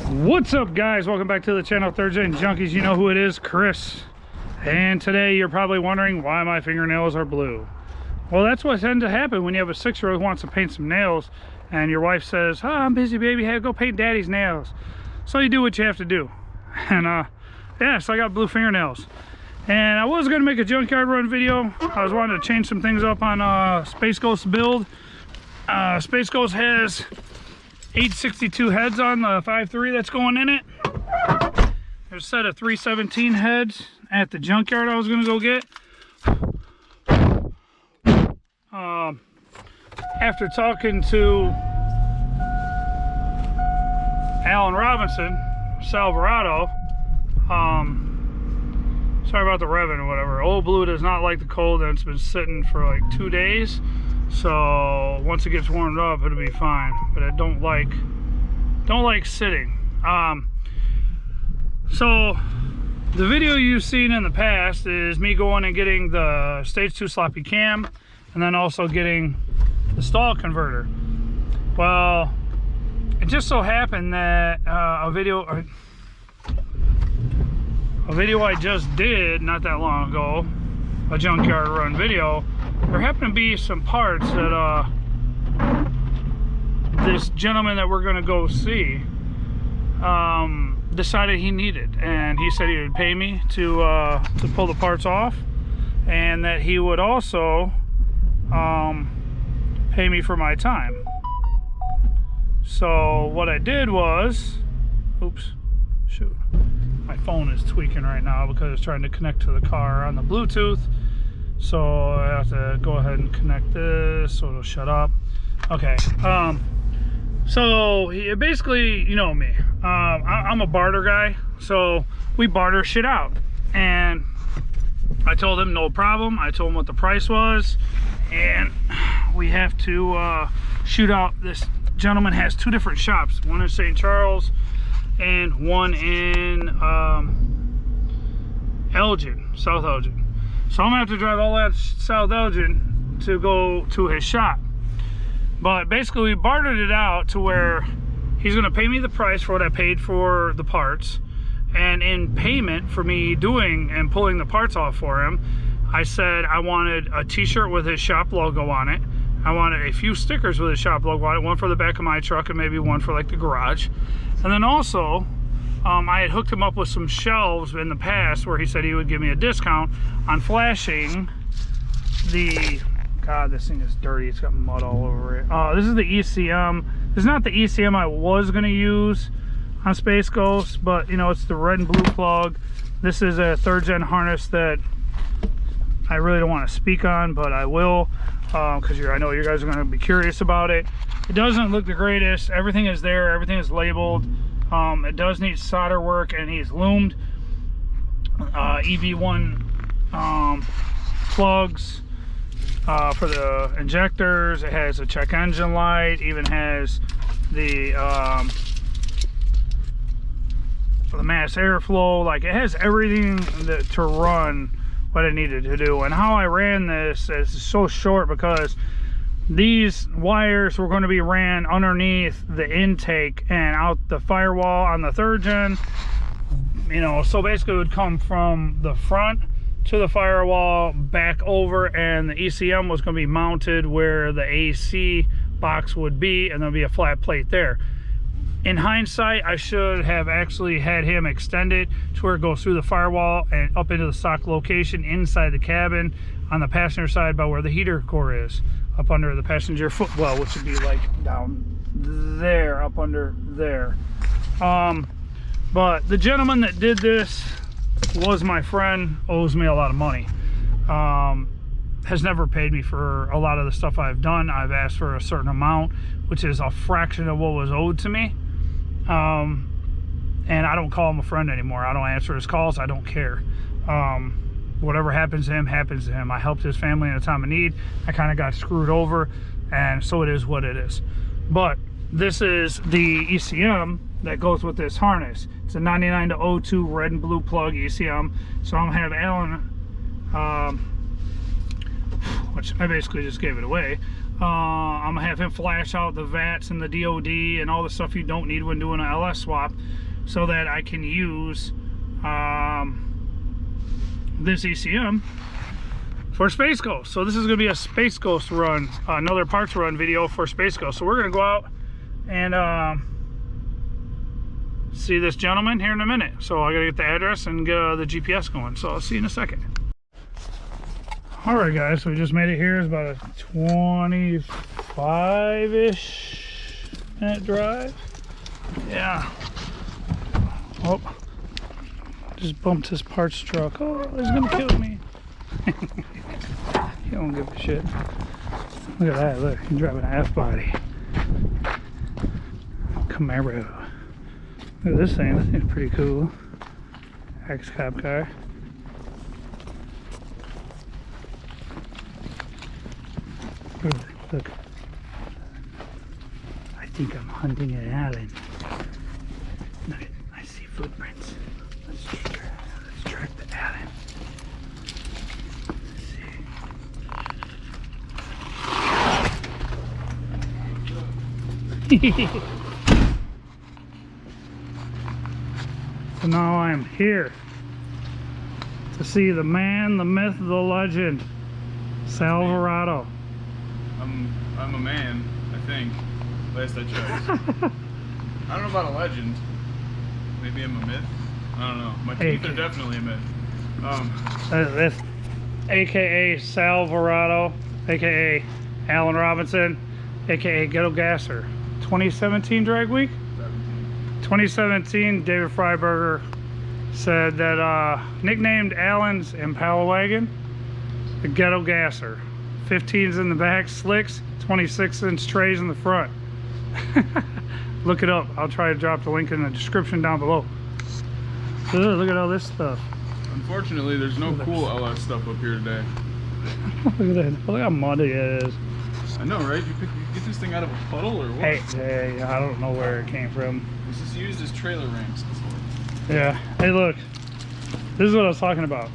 What's up, guys? Welcome back to the channel, Third Gen Junkies. You know who it is, Chris. And today you're probably wondering why my fingernails are blue. Well, that's what tends to happen when you have a 6-year-old who wants to paint some nails and your wife says, "Oh, I'm busy, baby. Hey, go paint daddy's nails." So you do what you have to do. And yeah, so I got blue fingernails. And I was going to make a junkyard run video. I was wanting to change some things up on Space Ghost build. Space Ghost has 862 heads on the 5.3 that's going in it. There's a set of 317 heads at the junkyard I was going to go get. After talking to Alan Robinson, Salvarado, sorry about the revving or whatever. Old Blue does not like the cold, and it's been sitting for like 2 days. So once it gets warmed up, it'll be fine. But I don't like sitting. So the video you've seen in the past is me going and getting the stage 2 sloppy cam, and then also getting the stall converter. Well, it just so happened that a video I just did not that long ago, a junkyard run video, there happened to be some parts that this gentleman that we're going to go see decided he needed, and he said he would pay me to pull the parts off, and that he would also pay me for my time. So what I did was, oops, shoot, my phone is tweaking right now because it's trying to connect to the car on the Bluetooth. So I have to go ahead and connect this so it'll shut up. Okay. So basically, you know me. I'm a barter guy, so we barter shit out. And I told him no problem. I told him what the price was, and we have to shoot out. This gentleman has 2 different shops, one in St. Charles and one in Elgin, South Elgin. So I'm gonna have to drive all that South Elgin to go to his shop. But basically we bartered it out to where he's gonna pay me the price for what I paid for the parts, and in payment for me doing and pulling the parts off for him, I said I wanted a t-shirt with his shop logo on it. I wanted a few stickers with his shop logo on it, one for the back of my truck and maybe one for like the garage. And then also I had hooked him up with some shelves in the past where he said he would give me a discount on flashing the, God, this thing is dirty. It's got mud all over it. This is the ECM. This is not the ECM I was going to use on Space Ghost, but you know, it's the red and blue plug. This is a 3rd gen harness that I really don't want to speak on, but I will, because I know you guys are going to be curious about it. It doesn't look the greatest. Everything is there. Everything is labeled. It does need solder work, and he's loomed. EV1 plugs for the injectors. It has a check engine light. Even has the mass airflow. Like, it has everything to run what I needed to do. And how I ran this is so short because these wires were going to be ran underneath the intake and out the firewall on the 3rd gen. You know, so basically it would come from the front to the firewall, back over, and the ECM was going to be mounted where the AC box would be, and there'll be a flat plate there. In hindsight, I should have actually had him extend it to where it goes through the firewall and up into the stock location inside the cabin on the passenger side by where the heater core is, up under the passenger footwell, which would be like down there, up under there. But the gentleman that did this was my friend, owes me a lot of money. Has never paid me for a lot of the stuff I've done. I've asked for a certain amount, which is a fraction of what was owed to me. And I don't call him a friend anymore. I don't answer his calls. I don't care. whatever happens to him, happens to him. I helped his family in a time of need. I kind of got screwed over, and so it is what it is. But this is the ECM that goes with this harness. It's a 99 to 02 red and blue plug ECM. So I'm gonna have Alan, which I basically just gave it away. I'm gonna have him flash out the VATs and the DOD and all the stuff you don't need when doing an LS swap, so that I can use this ECM for Space Ghost. So this is gonna be a Space Ghost run, another parts run video for Space Ghost. So we're gonna go out and see this gentleman here in a minute. So I gotta get the address and get the GPS going. So I'll see you in a second. All right, guys, so we just made it here. It's about a 25-ish minute drive. Yeah. Oh, just bumped his parts truck. Oh, he's gonna kill me. He don't give a shit. Look at that, look, he's driving an F-body. Camaro. Look at this thing, this thing's pretty cool. Ex-cop car. Look. I think I'm hunting an Allen. Look, I see footprints. Let's track the Allen. Let's see. So now I am here to see the man, the myth, the legend, Salvarado. I'm a man, I think. Last I checked. I don't know about a legend. Maybe I'm a myth. I don't know. My teeth are definitely a myth. This, AKA Salvarado, AKA Alan Robinson, AKA Ghetto Gasser. 2017 drag week? 2017, David Freiberger said that nicknamed Alan's Impala wagon, the Ghetto Gasser. 15s in the back, slicks, 26-inch trays in the front. Look it up. I'll try to drop the link in the description down below. Look at all this stuff. Unfortunately, there's no cool LS stuff up here today. Look at that. Look how muddy it is. I know, right? You get this thing out of a puddle or what? Hey, I don't know where it came from. This is used as trailer ramps before. Yeah. Hey, look. This is what I was talking about.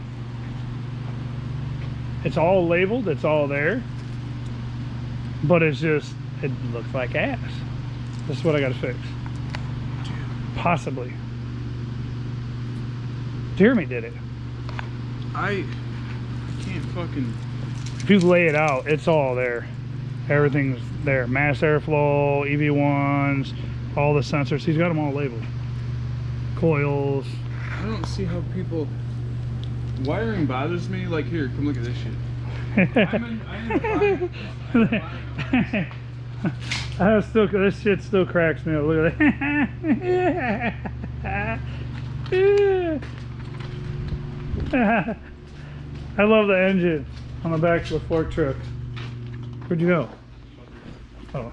It's all labeled, it's all there, but it's just, it looks like ass. This is what I gotta fix. Possibly. Jeremy did it. I can't fucking... If you lay it out, it's all there. Everything's there. Mass airflow, EV1s, all the sensors. He's got them all labeled. Coils. I don't see how people... Wiring bothers me. Like, here, come look at this shit. This shit still cracks me up. Look at that. I love the engine on the back of the fork truck. Where'd you go? Oh.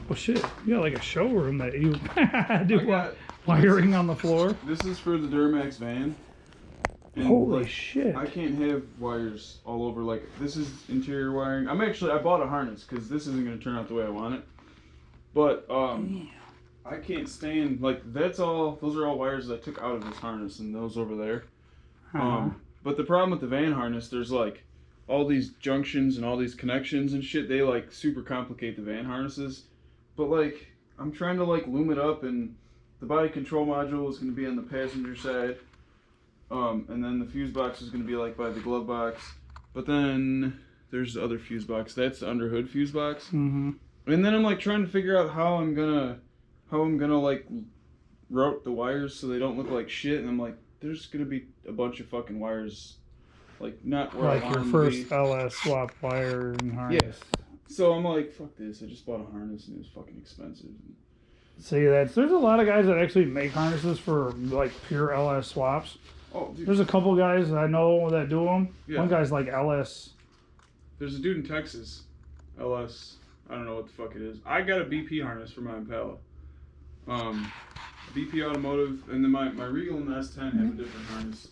Well, shit. You got like a showroom that you do wiring on the floor. This is for the Duramax van. And holy shit. I can't have wires all over. Like, this is interior wiring. I bought a harness because this isn't going to turn out the way I want it. But I can't stand, like, those are all wires that I took out of this harness and those over there. But the problem with the van harness, there's like all these junctions and all these connections and shit. They like super complicate the van harnesses. But like, I'm trying to like loom it up, and the body control module is going to be on the passenger side. And then the fuse box is going to be like by the glove box. But then there's the other fuse box. That's the under hood fuse box. And then I'm like trying to figure out how I'm gonna like route the wires so they don't look like shit. And I'm like, there's gonna be a bunch of fucking wires, like not where like I want your them first to be. LS swap wire and harness. Yes. So I'm like, fuck this. I just bought a harness and it was fucking expensive. See, there's a lot of guys that actually make harnesses for like pure LS swaps. Oh, dude. There's a couple guys that I know that do them. Yeah. One guy's like LS. There's a dude in Texas, LS. I don't know what the fuck it is. I got a BP harness for my Impala. BP Automotive, and then my Regal and the S10 have a different harness.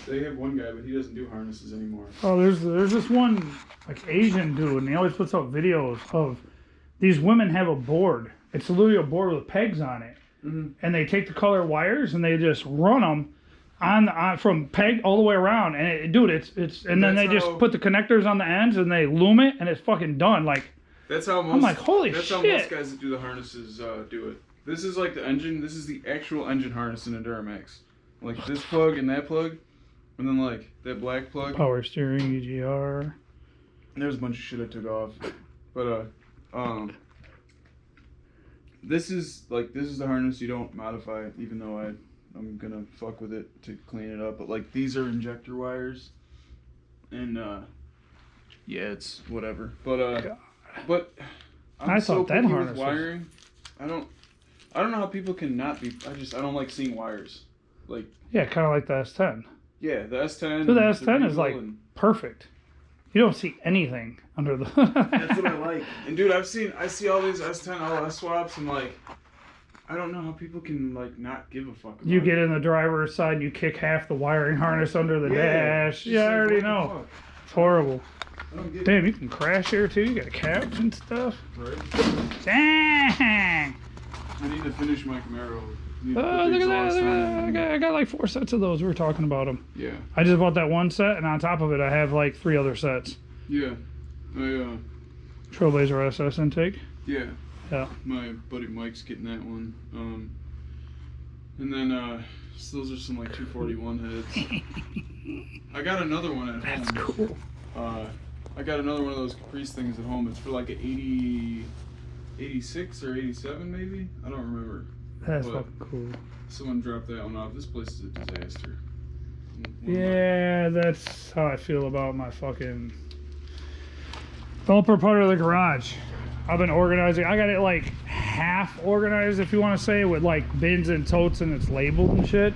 They have one guy, but he doesn't do harnesses anymore. Oh, there's this one like Asian dude, and he always puts up videos of these women have a board. It's literally a board with pegs on it, and they take the color wires and they just run them on from peg all the way around. And dude, it's and then they just put the connectors on the ends and they loom it, and it's fucking done. Like that's how most. I'm like, holy that's shit. That's how most guys that do the harnesses do it. This is like the engine. This is the actual engine harness in a Duramax. Like this plug and that plug, and then like that black plug. Power steering, EGR. There's a bunch of shit I took off, but this is the harness you don't modify, even though I'm gonna fuck with it to clean it up. But like these are injector wires, and yeah, it's whatever. But I thought that harness with wiring. I don't know how people can not be. I don't like seeing wires. Like yeah, kind of like the S10. Yeah, the S10. So the S10 is like perfect. You don't see anything under the. That's what I like. And dude, I see all these S10 LS swaps, and like, I don't know how people can like not give a fuck about You get in the driver's side, and you kick half the wiring harness under the dash. Yeah, I already know. It's horrible. Damn, you can crash here too. You got a couch and stuff. Right. Dang. I need to finish my Camaro. Oh, look at that. I got like 4 sets of those. We were talking about them. Yeah. I just bought that one set, and on top of it, I have like 3 other sets. Yeah. Trailblazer SS intake. Yeah. Yeah. My buddy Mike's getting that one. And then so those are some like 241 heads. I got another one at home. That's cool. I got another one of those Caprice things at home. It's for like an 86 or 87 maybe. I don't remember. That's fucking cool. Someone dropped that one off. This place is a disaster. Yeah, that's how I feel about my fucking upper part of the garage. I've been organizing. I got it like half organized, if you want to say, with like bins and totes, and it's labeled and shit.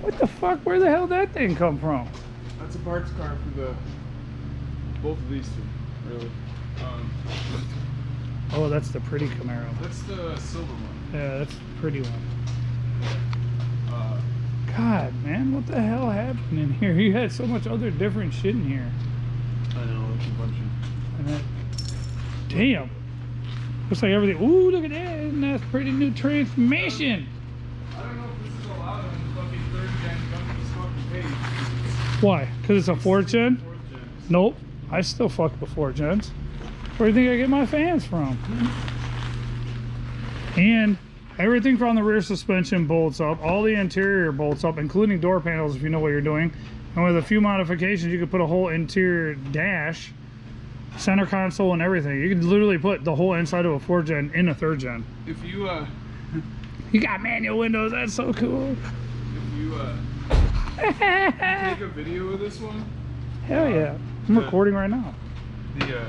What the fuck? Where the hell did that thing come from? That's a parts car for both of these two, really. Oh, that's the pretty Camaro. That's the silver one. Yeah, that's the pretty one. God, man, what the hell happened in here? You had so much other different shit in here. I know, it's a bunch And that, damn. Looks like everything. Ooh, look at that. Isn't that a pretty new transmission? I don't know if this is allowed on the fucking 3rd-gen Junkies fucking page. Why? Because it's a 4th gen? 4th gen. Nope. I still fuck with 4th gens. Where do you think I get my fans from? And everything from the rear suspension bolts up. All the interior bolts up, including door panels if you know what you're doing. And with a few modifications, you could put a whole interior dash, center console, and everything. You could literally put the whole inside of a 4th gen in a 3rd gen. If you You got manual windows. That's so cool. if you take a video of this one. Hell yeah. I'm recording right now. The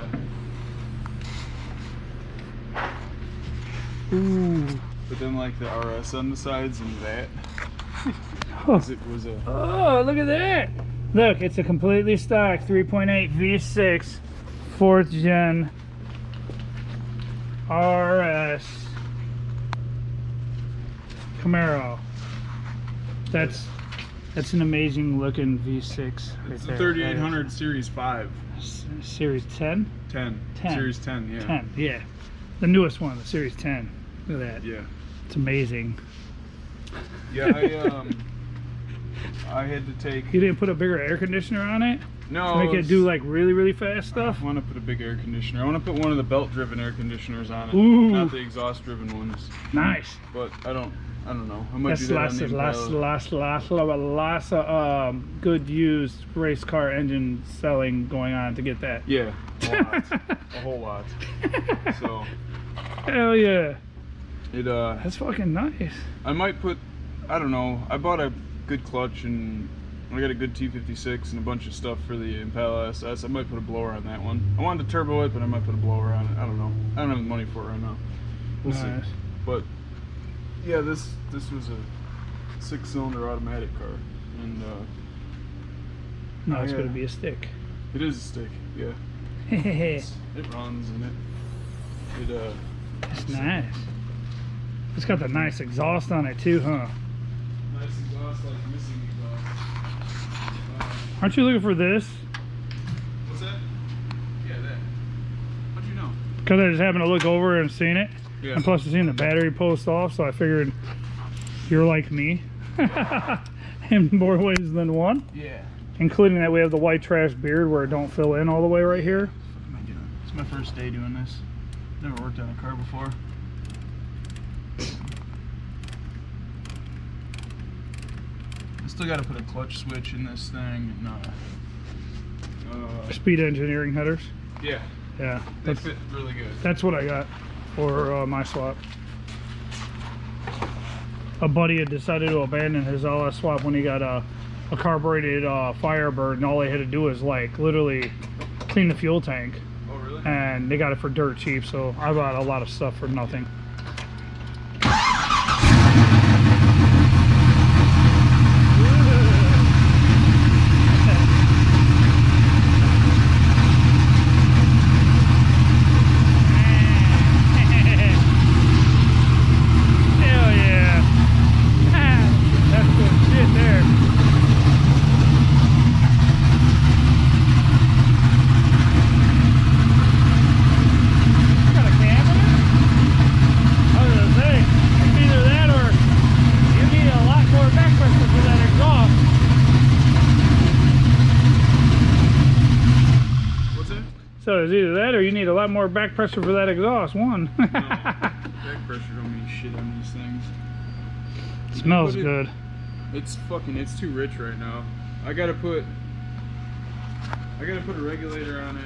Ooh. but then like the RS on the sides and that. Oh. It was a. Oh, look at that. Look, it's a completely stock 3.8 V6 4th gen RS Camaro. That's an amazing looking V6 right It's there. the 3800 Series 5. Series 10? 10. 10. Series 10, yeah. 10, yeah. The newest one, the Series 10. Look at that. Yeah. It's amazing. Yeah, I had to take. You didn't put a bigger air conditioner on it? No. To make it do like really fast stuff? I want to put a big air conditioner. I want to put one of the belt-driven air conditioners on it, Ooh. not the exhaust-driven ones. Nice. But I don't know. I might That's do that on the Impala. lots of good used race car engine selling going on to get that. Yeah, a whole lot. So Hell yeah. it That's fucking nice. I might put, I don't know. I bought a good clutch and I got a good T56 and a bunch of stuff for the Impala SS. I might put a blower on that one. I wanted to turbo it, but I might put a blower on it. I don't know. I don't have the money for it right now. We'll see. But yeah, this was a 6-cylinder automatic car, and no, it's gonna be a stick. it is a stick. Yeah, It's it runs and it nice. It's got the nice exhaust on it too, huh? nice exhaust, like missing exhaust. Aren't you looking for this? What's that? Yeah, that. How'd you know? Because I just happened to look over and seen it. Yeah. And plus I seen the battery post off, so I figured you're like me. In more ways than one. Yeah. Including that we have the white trash beard where it don't fill in all the way right here. What am I doing? It's my first day doing this. Never worked on a car before. I still got to put a clutch switch in this thing. And, Speed engineering headers. yeah, Yeah. they fit really good. That's what I got for my swap. A buddy had decided to abandon his LS swap when he got a carbureted Firebird, and all they had to do was like literally clean the fuel tank. Oh, really? And they got it for dirt cheap, so I bought a lot of stuff for nothing. So it's either that or you need a lot more back pressure for that exhaust. One. No, back pressure don't mean shit on these things. Smells good. It's it's too rich right now. I gotta put a regulator on it.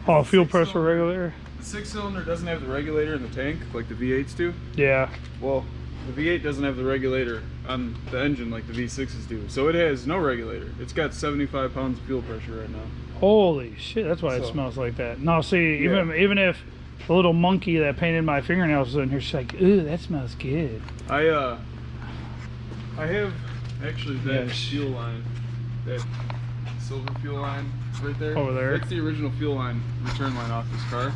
Oh, fuel pressure regulator? The 6-cylinder doesn't have the regulator in the tank like the V8s do. Yeah. Well, the V8 doesn't have the regulator on the engine like the V6s do. So it has no regulator. It's got 75 pounds of fuel pressure right now. Holy shit, that's why it smells like that. No, see, even if the little monkey that painted my fingernails was in here, she's like, ooh, that smells good. I have actually that fuel line, that silver fuel line right there. Over there. That's the original fuel line, return line off this car.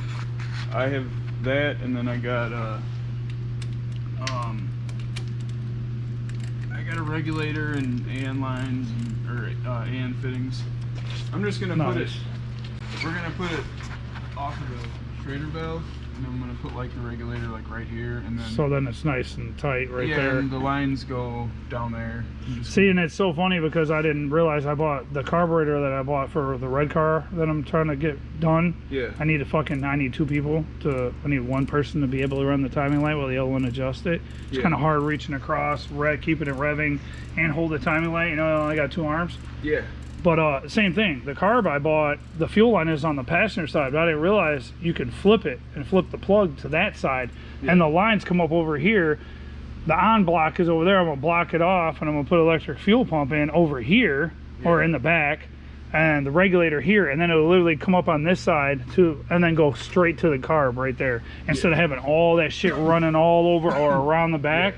I have that, and then I got a regulator and AN lines or AN fittings. I'm just gonna put it. We're gonna put it off of the Schrader valve, and then I'm gonna put like the regulator like right here, and then. So then it's nice and tight right there. Yeah, and the lines go down there. See, and it's so funny because I didn't realize I bought the carburetor that I bought for the red car that I'm trying to get done. Yeah. I need two people I need one person to be able to run the timing light while the other one adjusts it. It's kind of hard reaching across, keeping it revving, and hold the timing light. You know, I only got 2 arms. Yeah. But same thing, the carb I bought, the fuel line is on the passenger side, but I didn't realize you could flip it and flip the plug to that side, and the lines come up over here. The on block is over there. I'm gonna block it off, and I'm gonna put electric fuel pump in over here or in the back, and the regulator here, and then it'll literally come up on this side and then go straight to the carb right there, instead of having all that shit running all over or around the back.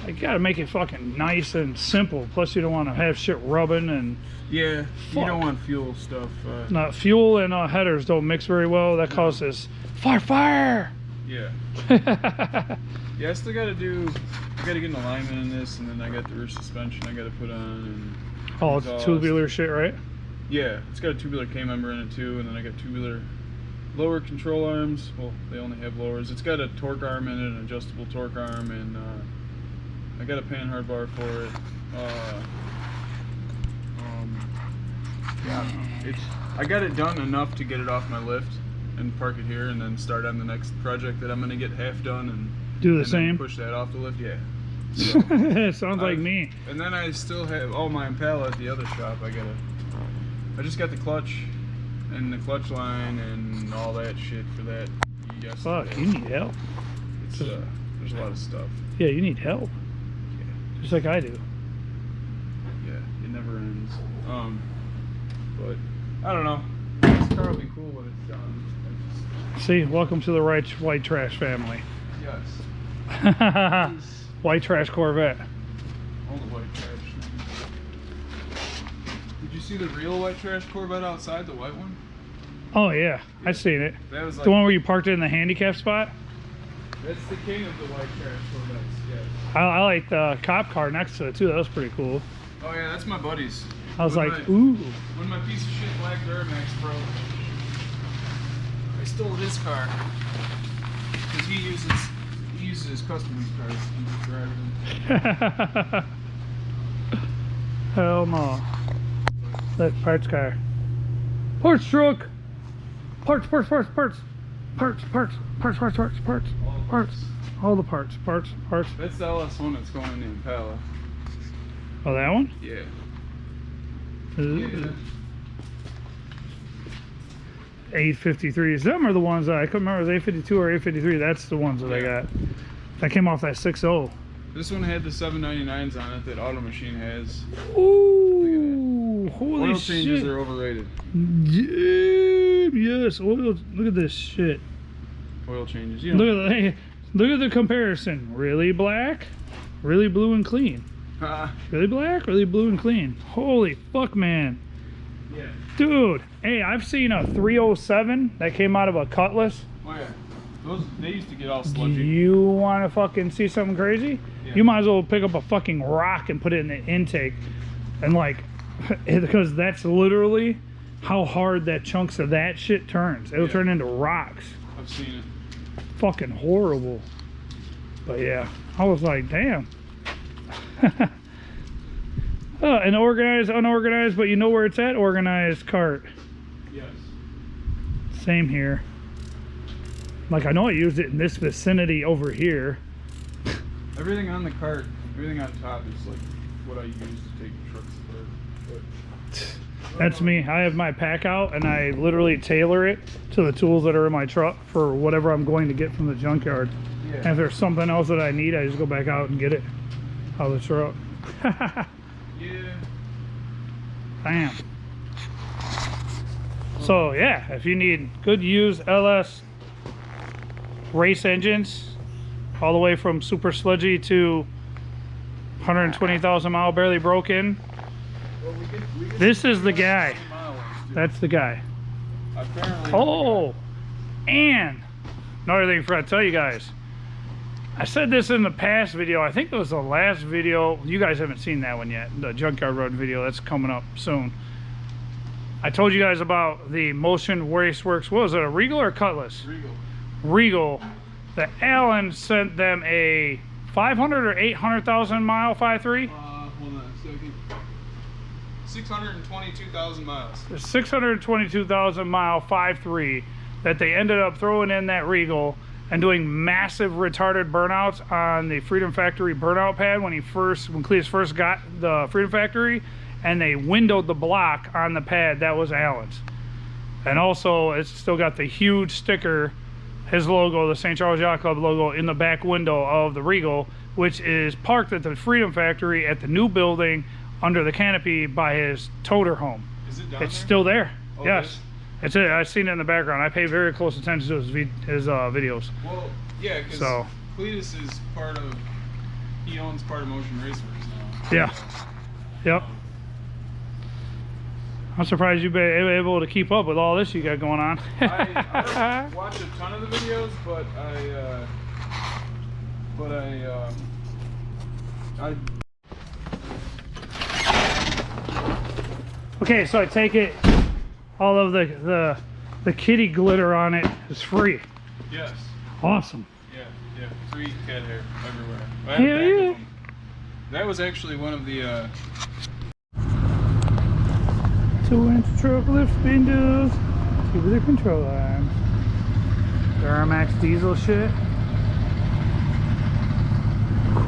You gotta make it fucking nice and simple. Plus, you don't want to have shit rubbing and. Yeah, you don't want fuel stuff. No, fuel and headers don't mix very well. That causes fire. Yeah. Yeah, I still gotta get an alignment in this, and then I got the rear suspension I gotta put on. And oh, it's tubular shit, right? Yeah, it's got a tubular K-member in it too, and then I got tubular lower control arms. Well, they only have lowers. It's got a torque arm in it, an adjustable torque arm, and I got a pan hard bar for it. Yeah, I got it done enough to get it off my lift and park it here, and then start on the next project that I'm gonna get half done and do the same. Push that off the lift, yeah. So, sounds like me. And then I still have all my Impala at the other shop. I just got the clutch and the clutch line and all that shit for that. Fuck, you need help. It's there's a lot of stuff. Yeah, you need help. Yeah. Just like I do. Yeah, it never ends. But I don't know. This car will be cool when it's done. See, welcome to the white trash family. Yes. White trash Corvette. All the white trash. Did you see the real white trash Corvette outside, the white one? Oh yeah, I've seen it. That was like the one where you parked it in the handicap spot? That's the king of the white trash Corvettes, yes. I like the cop car next to it too. That was pretty cool. Oh yeah, that's my buddy's. I was like, ooh. When my piece of shit black Duramax broke, I stole his car because he uses his customer's cars and just drive it in. Hell no. That parts car. Parts truck. Parts. All the parts. That's the LS one that's going in the Impala. Oh, that one? Yeah. Yeah. 853s. Them are the ones that I couldn't remember. It was 852 or 853. That's the ones that I got. That came off that 6.0. This one had the 799s on it that Auto Machine has. Ooh, holy Oil shit. changes are overrated. Yes, oil. Look at this shit. Oil changes. You know. Look at the comparison. Really black, really blue and clean. Really black, really blue and clean. Holy fuck, man. Yeah. Dude, hey, I've seen a 307 that came out of a Cutlass. Oh yeah. They used to get all sludgy. You want to fucking see something crazy? Yeah. You might as well pick up a fucking rock and put it in the intake. And like, because that's literally how hard that chunks of that shit turns. It'll turn into rocks. I've seen it. Fucking horrible. But yeah, I was like, damn. An organized, unorganized, but you know where it's at, organized cart. Yes. Same here. Like, I know I used it in this vicinity over here. Everything on the cart, everything on top is like what I use to take trucks apart. That's me. I have my pack out and I literally tailor it to the tools that are in my truck for whatever I'm going to get from the junkyard. Yeah. And if there's something else that I need, I just go back out and get it out of the truck. Yeah. Damn. So yeah, if you need good used LS race engines, all the way from super sludgy to 120,000 mile barely broken, Well, we could this is the guy. miles, too. That's the guy. Apparently. Oh, and another thing I forgot to tell you guys. I said this in the past video. I think it was the last video. You guys haven't seen that one yet. The Junkyard Road video. That's coming up soon. I told you guys about the Motion Raceworks. What was it, a Regal or a Cutlass? Regal. The Allen sent them a 500 or 800,000 mile 5.3. Hold on a second. 622,000 miles. The 622,000 mile 5.3 that they ended up throwing in that Regal and doing massive retarded burnouts on the Freedom Factory burnout pad when Cletus first got the Freedom Factory, and they windowed the block on the pad. That was Allen's. And also it's still got the huge sticker, his logo, the St. Charles Yacht Club logo, in the back window of the Regal, which is parked at the Freedom Factory at the new building under the canopy by his toter home. Is it down It's there? still there. Oh, Yes. It's it. I've seen it in the background. I pay very close attention to his videos. Well, yeah, because Cletus is he owns part of Motion Raceworks now. Yeah. Yep. I'm surprised you've been able to keep up with all this you got going on. I don't watch a ton of the videos, but Okay, so I take it all of the kitty glitter on it is free. Yes. Awesome. Yeah. Free cat hair everywhere. I have Hell a bag of yeah. them. That was actually one of the 2-inch truck lift windows. See with the control arms. Duramax diesel shit.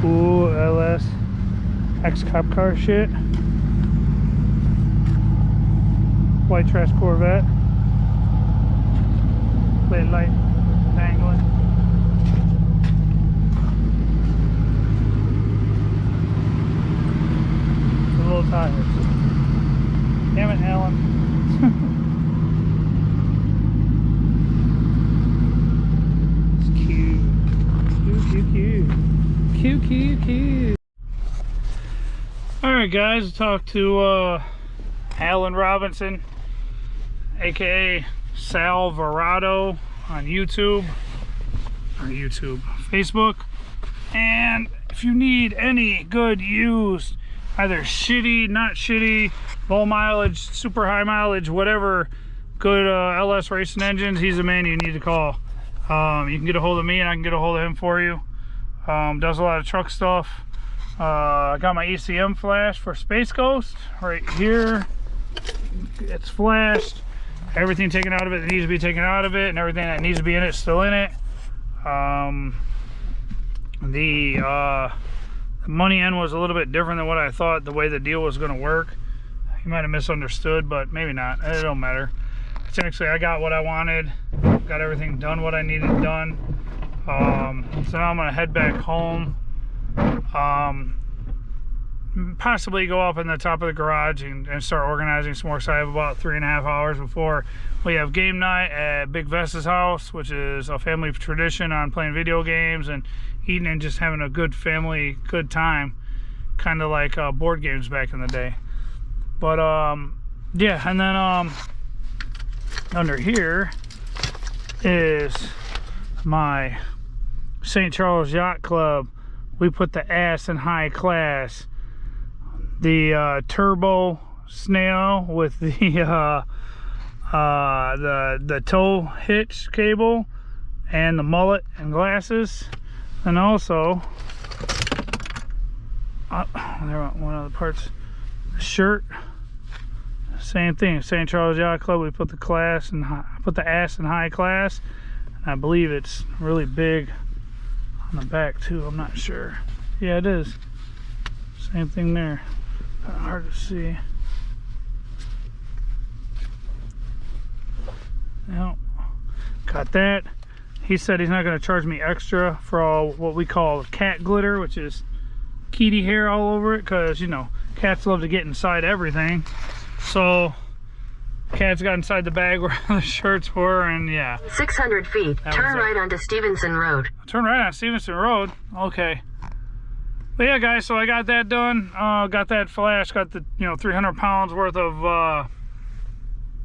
Cool LS X-Cop car shit. White trash Corvette. Late light dangling. The little tires. Damn it, Alan. It's cute. Cute. Alright guys, talk to Alan Robinson, aka Sal Verado on YouTube, Facebook. And if you need any good used either shitty, not shitty, low mileage, super high mileage, whatever, good LS racing engines, he's the man you need to call. You can get a hold of me and I can get a hold of him for you. Does a lot of truck stuff. I got my ECM flash for Space Ghost right here. It's flashed. Everything taken out of it that needs to be taken out of it, and everything that needs to be in it still in it. The money end was a little bit different than what I thought the way the deal was going to work. You might have misunderstood, but maybe not. It don't matter. It's actually, I got what I wanted, got everything done what I needed done. So now I'm going to head back home. Possibly go up in the top of the garage and start organizing some more. So I have about 3.5 hours before we have game night at Big Vesta's house, which is a family tradition on playing video games and eating and just having a good family, good time, kind of like board games back in the day. But yeah, and then under here is my St. Charles Yacht Club. We put the ass in high class. The turbo snail with the tow hitch cable and the mullet and glasses, and also there are one of the parts. The shirt, same thing. St. Charles Yacht Club. We put the class and put the ass in high class, and I believe it's really big on the back too. I'm not sure. Yeah, it is. Same thing there. Hard to see. Now, got that. He said he's not going to charge me extra for all what we call cat glitter, which is kitty hair all over it, because you know cats love to get inside everything. So cats got inside the bag where the shirts were, and yeah. 600 feet. Turn right onto Stevenson Road. Turn right on Stevenson Road. Okay. But yeah, guys, so I got that done. Got that flash. Got the 300 pounds worth of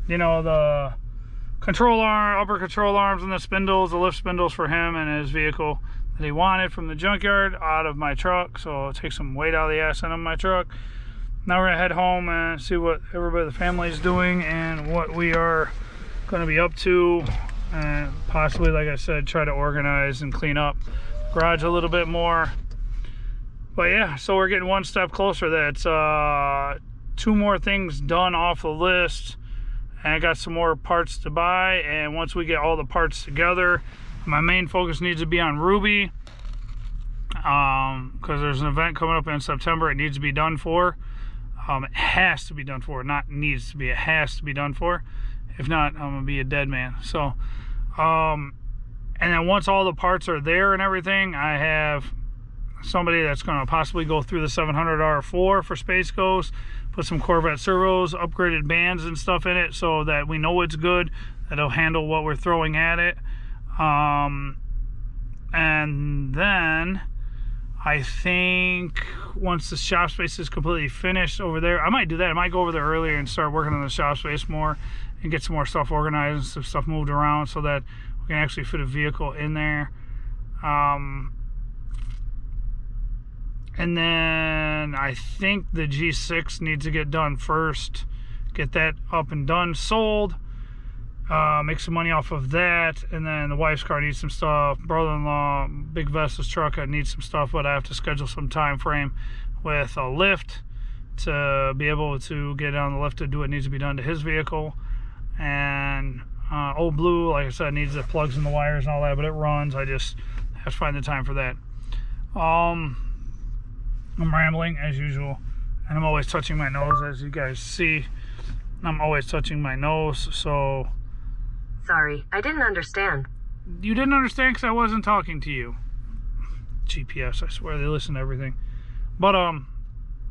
the control arm, upper control arms, and the spindles, the lift spindles for him and his vehicle that he wanted from the junkyard out of my truck. So I'll take some weight out of the ass end of my truck. Now we're gonna head home and see what everybody, the family's doing, and what we are gonna be up to, and possibly, like I said, try to organize and clean up the garage a little bit more. But yeah, so we're getting one step closer. That's 2 more things done off the list, and I got some more parts to buy. And once we get all the parts together, my main focus needs to be on Ruby, because there's an event coming up in September it needs to be done for. It has to be done for, not needs to be, it has to be done for. If not, I'm gonna be a dead man. So and then once all the parts are there and everything, I have somebody that's going to possibly go through the 700 R4 for Space Ghost, put some Corvette servos, upgraded bands and stuff in it, so that we know it's good, that it'll handle what we're throwing at it. And then I think once the shop space is completely finished over there, I might do that. I might go over there earlier and start working on the shop space more and get some more stuff organized and some stuff moved around so that we can actually fit a vehicle in there. And then I think the G6 needs to get done first. Get that up and done, sold. Make some money off of that. And then the wife's car needs some stuff. Brother-in-law, Big Vesta's truck, I need some stuff, but I have to schedule some time frame with a lift to be able to get on the lift to do what needs to be done to his vehicle. And Old Blue, like I said, needs the plugs and the wires and all that, but it runs. I just have to find the time for that. I'm rambling as usual, and I'm always touching my nose, as you guys see. I'm always touching my nose, so... Sorry, I didn't understand. You didn't understand because I wasn't talking to you. GPS, I swear, they listen to everything. But,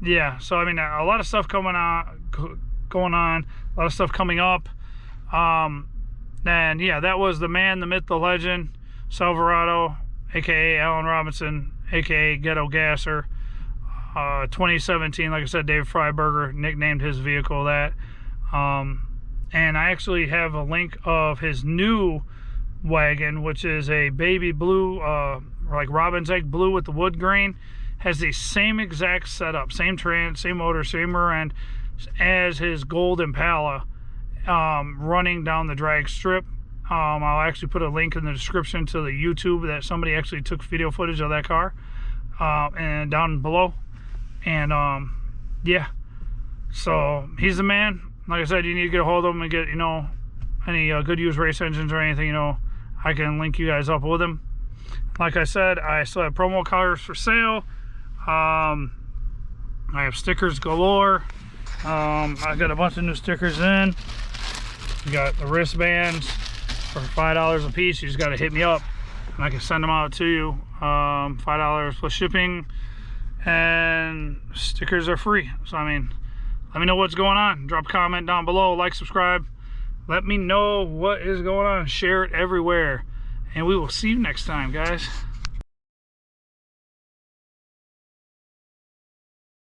yeah, so, I mean, a lot of stuff going on, a lot of stuff coming up. And, yeah, that was the man, the myth, the legend, Salvarado, a.k.a. Alan Robinson, a.k.a. Ghetto Gasser. 2017, like I said, Dave Freiberger nicknamed his vehicle that. And I actually have a link of his new wagon, which is a baby blue, like robin's egg blue with the wood grain. has the same exact setup, same trans, same motor, same rear end as his gold Impala, running down the drag strip. I'll actually put a link in the description to the YouTube that somebody actually took video footage of that car, and down below. And yeah, so he's the man. Like I said, you need to get a hold of him and get, you know, any good used race engines or anything, you know, I can link you guys up with him. Like I said, I still have promo cars for sale. I have stickers galore. I got a bunch of new stickers in. You got the wristbands for $5 a piece. You just got to hit me up and I can send them out to you. $5 plus shipping, and stickers are free. So I mean, let me know what's going on. Drop a comment down below, like, subscribe. Let me know what is going on. Share it everywhere, and we will see you next time, guys.